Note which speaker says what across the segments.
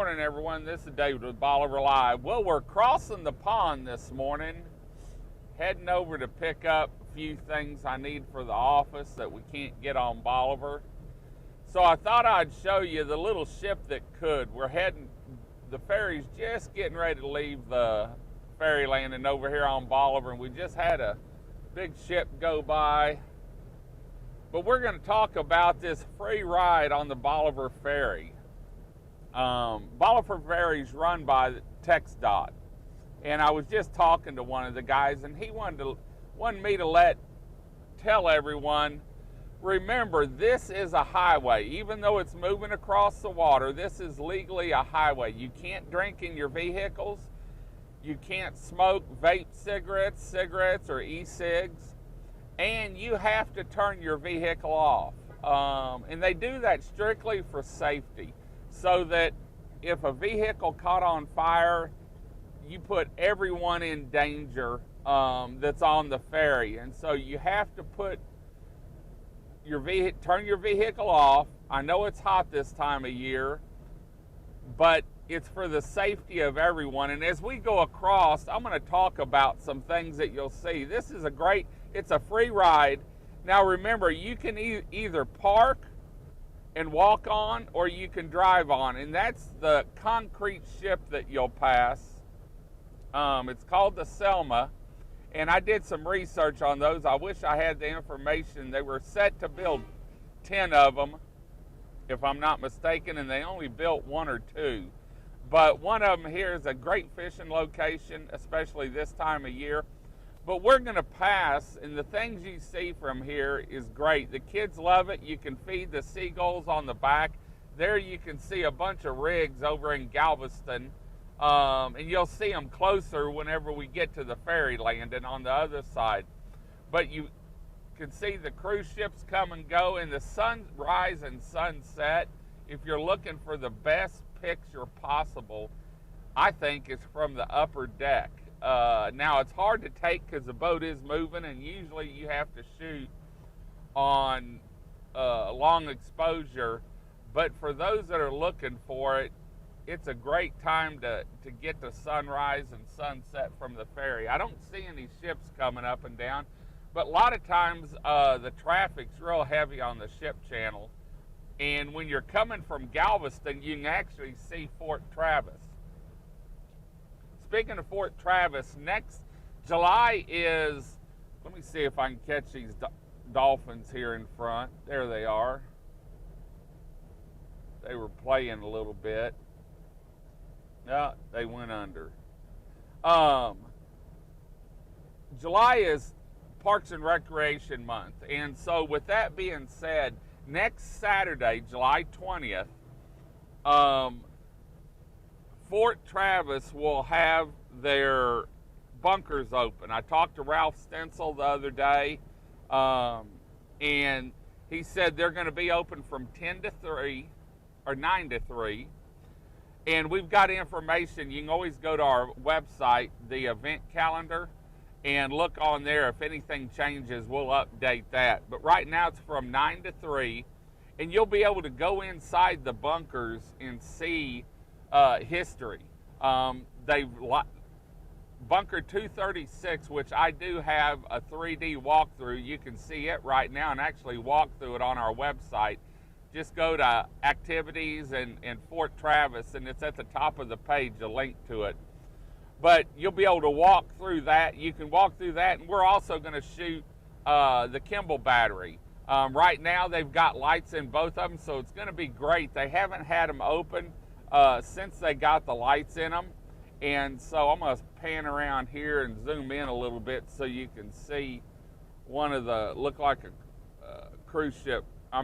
Speaker 1: morning, everyone. This is David with Bolivar Live. Well, we're crossing the pond this morning, heading over to pick up a few things I need for the office that we can't get on Bolivar. So I thought I'd show you the little ship that could. We're heading, the ferry's just getting ready to leave the ferry landing over here on Bolivar, and we just had a big ship go by. But we're going to talk about this free ride on the Bolivar Ferry. Bolivar Ferry is run by TxDOT, and I was just talking to one of the guys, and he wanted me to tell everyone, remember, this is a highway. Even though it's moving across the water, this is legally a highway. You can't drink in your vehicles. You can't smoke, vape cigarettes or e-cigs, and you have to turn your vehicle off. And they do that strictly for safety, so that if a vehicle caught on fire, you put everyone in danger that's on the ferry. And so you have to put turn your vehicle off. I know it's hot this time of year, but it's for the safety of everyone. And as we go across, I'm going to talk about some things that you'll see. This is it's a free ride. Now remember, you can either park and walk on, or you can drive on, and that's the concrete ship that you'll pass. It's called the Selma, and I did some research on those. I wish I had the information. They were set to build 10 of them, if I'm not mistaken, and they only built 1 or 2. But one of them here is a great fishing location, especially this time of year. But we're going to pass, and the things you see from here is great. The kids love it. You can feed the seagulls on the back. There you can see a bunch of rigs over in Galveston, and you'll see them closer whenever we get to the ferry landing on the other side. But you can see the cruise ships come and go, and the sunrise and sunset. If you're looking for the best picture possible, I think it's from the upper deck. Now it's hard to take because the boat is moving, and usually you have to shoot on long exposure, but for those that are looking for it, it's a great time to get the sunrise and sunset from the ferry. I don't see any ships coming up and down, but a lot of times the traffic's real heavy on the ship channel, and when you're coming from Galveston, you can actually see Fort Travis. Speaking of Fort Travis, next July is, let me see if I can catch these dolphins here in front. There they are. They were playing a little bit. No, they went under. July is Parks and Recreation Month. And so with that being said, next Saturday, July 20th, Fort Travis will have their bunkers open. I talked to Ralph Stencil the other day, and he said they're going to be open from 10 to 3, or 9 to 3. And we've got information. You can always go to our website, the event calendar, and look on there. If anything changes, we'll update that. But right now it's from 9 to 3, and you'll be able to go inside the bunkers and see history. Bunker 236, which I do have a 3D walkthrough. You can see it right now and actually walk through it on our website. Just go to activities and Fort Travis, and it's at the top of the page, a link to it. But you'll be able to walk through that. You can walk through that, and we're also going to shoot the Kimball battery. Right now they've got lights in both of them, so it's going to be great. They haven't had them open since they got the lights in them, and so I'm going to pan around here and zoom in a little bit so you can see one of the, look like a cruise ship, a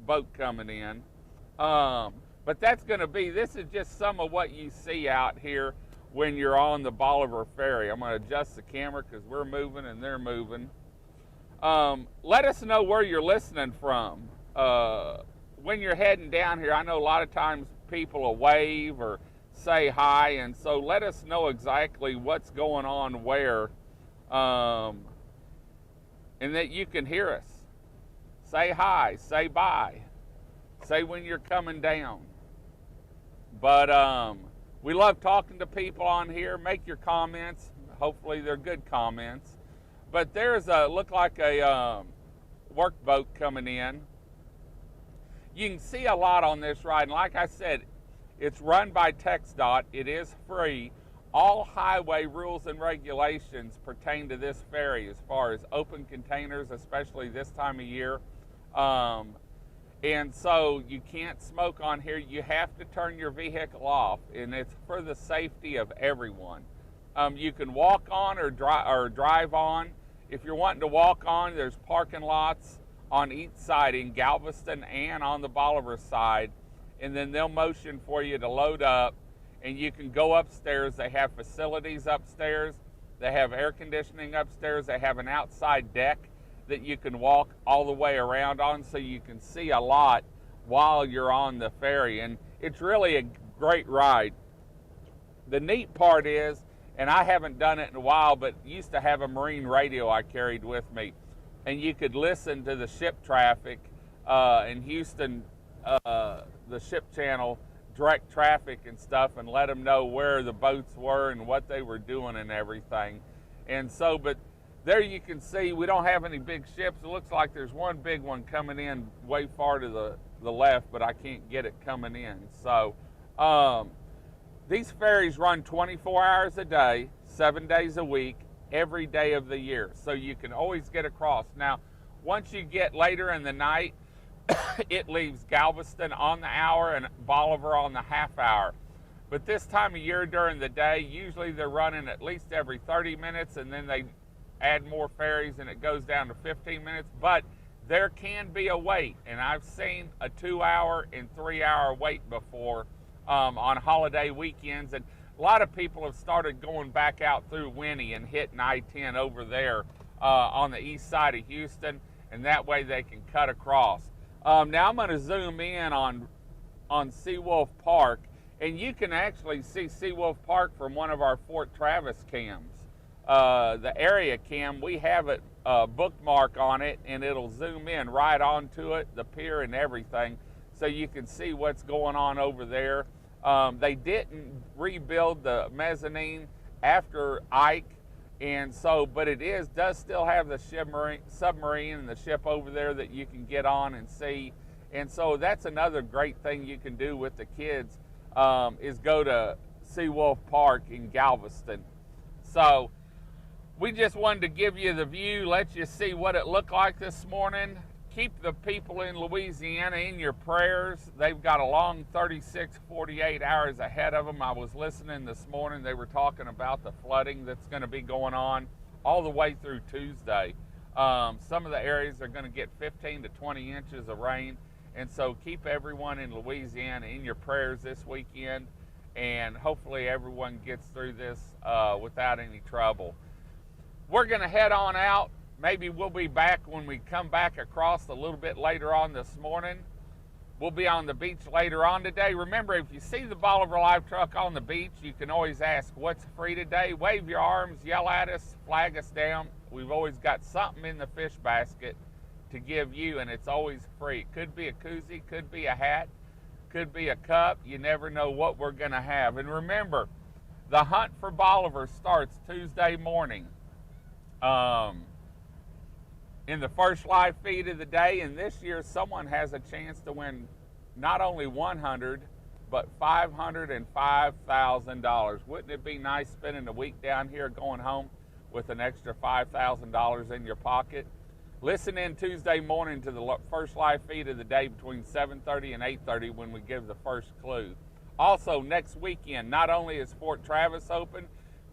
Speaker 1: boat coming in. But that's going to be, this is just some of what you see out here when you're on the Bolivar Ferry. I'm going to adjust the camera because we're moving and they're moving. Let us know where you're listening from. When you're heading down here, I know a lot of times people will wave or say hi, and so let us know exactly what's going on where, and that you can hear us. Say hi, say bye. Say when you're coming down. But we love talking to people on here. Make your comments. Hopefully they're good comments. But there's look like a workboat coming in. You can see a lot on this ride, and like I said, it's run by TxDOT. It is free. All highway rules and regulations pertain to this ferry as far as open containers, especially this time of year. And so you can't smoke on here. You have to turn your vehicle off, and it's for the safety of everyone. You can walk on or drive on. If you're wanting to walk on, there's parking lots on each side in Galveston and on the Bolivar side, and then they'll motion for you to load up, and you can go upstairs. They have facilities upstairs. They have air conditioning upstairs. They have an outside deck that you can walk all the way around on, so you can see a lot while you're on the ferry, and it's really a great ride. The neat part is, and I haven't done it in a while, but used to have a marine radio I carried with me, and you could listen to the ship traffic in Houston, the ship channel, direct traffic and stuff, and let them know where the boats were and what they were doing and everything. And so, but there you can see we don't have any big ships. It looks like there's one big one coming in way far to the left, but I can't get it coming in. So these ferries run 24 hours a day, 7 days a week, every day of the year. So you can always get across. Now, once you get later in the night, it leaves Galveston on the hour and Bolivar on the half hour. But this time of year during the day, usually they're running at least every 30 minutes, and then they add more ferries and it goes down to 15 minutes. But there can be a wait, and I've seen a 2-hour and 3-hour wait before on holiday weekends. And a lot of people have started going back out through Winnie and hitting I-10 over there on the east side of Houston, and that way they can cut across. Now I'm going to zoom in on Seawolf Park, and you can actually see Seawolf Park from one of our Fort Travis cams. The area cam, we have it bookmark on it, and it'll zoom in right onto it, the pier and everything, so you can see what's going on over there. They didn't rebuild the mezzanine after Ike, and so, but it does still have the submarine and the ship over there that you can get on and see. And so that's another great thing you can do with the kids, is go to Seawolf Park in Galveston. So we just wanted to give you the view, let you see what it looked like this morning. Keep the people in Louisiana in your prayers. They've got a long 36, 48 hours ahead of them. I was listening this morning. They were talking about the flooding that's going to be going on all the way through Tuesday. Some of the areas are going to get 15 to 20 inches of rain. And so keep everyone in Louisiana in your prayers this weekend. And hopefully everyone gets through this without any trouble. We're going to head on out. Maybe we'll be back when we come back across a little bit later on this morning. We'll be on the beach later on today. Remember, if you see the Bolivar Live truck on the beach, you can always ask, what's free today? Wave your arms, yell at us, flag us down. We've always got something in the fish basket to give you, and it's always free. It could be a koozie, could be a hat, could be a cup. You never know what we're going to have. And remember, the hunt for Bolivar starts Tuesday morning. In the first live feed of the day, and this year someone has a chance to win not only $100 but $505,000. Wouldn't it be nice spending a week down here going home with an extra $5,000 in your pocket? Listen in Tuesday morning to the first live feed of the day between 7:30 and 8:30 when we give the first clue. Also, next weekend, not only is Fort Travis open,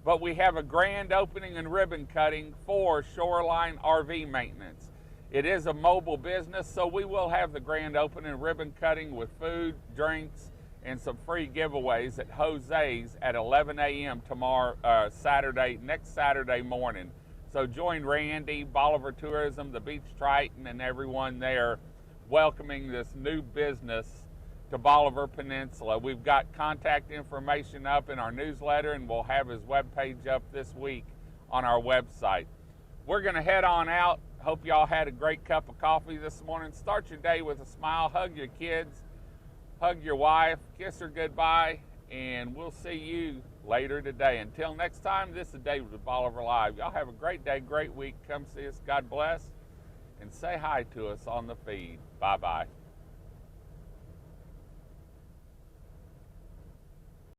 Speaker 1: but we have a grand opening and ribbon cutting for Shoreline RV Maintenance. It is a mobile business, so we will have the grand opening and ribbon cutting with food, drinks, and some free giveaways at Jose's at 11 a.m. tomorrow, next Saturday morning. So join Randy, Bolivar Tourism, the Beach Triton, and everyone there welcoming this new business to Bolivar Peninsula. We've got contact information up in our newsletter, and we'll have his webpage up this week on our website. We're going to head on out. Hope y'all had a great cup of coffee this morning. Start your day with a smile. Hug your kids. Hug your wife. Kiss her goodbye. And we'll see you later today. Until next time, this is David with Bolivar Live. Y'all have a great day, great week. Come see us. God bless. And say hi to us on the feed. Bye-bye.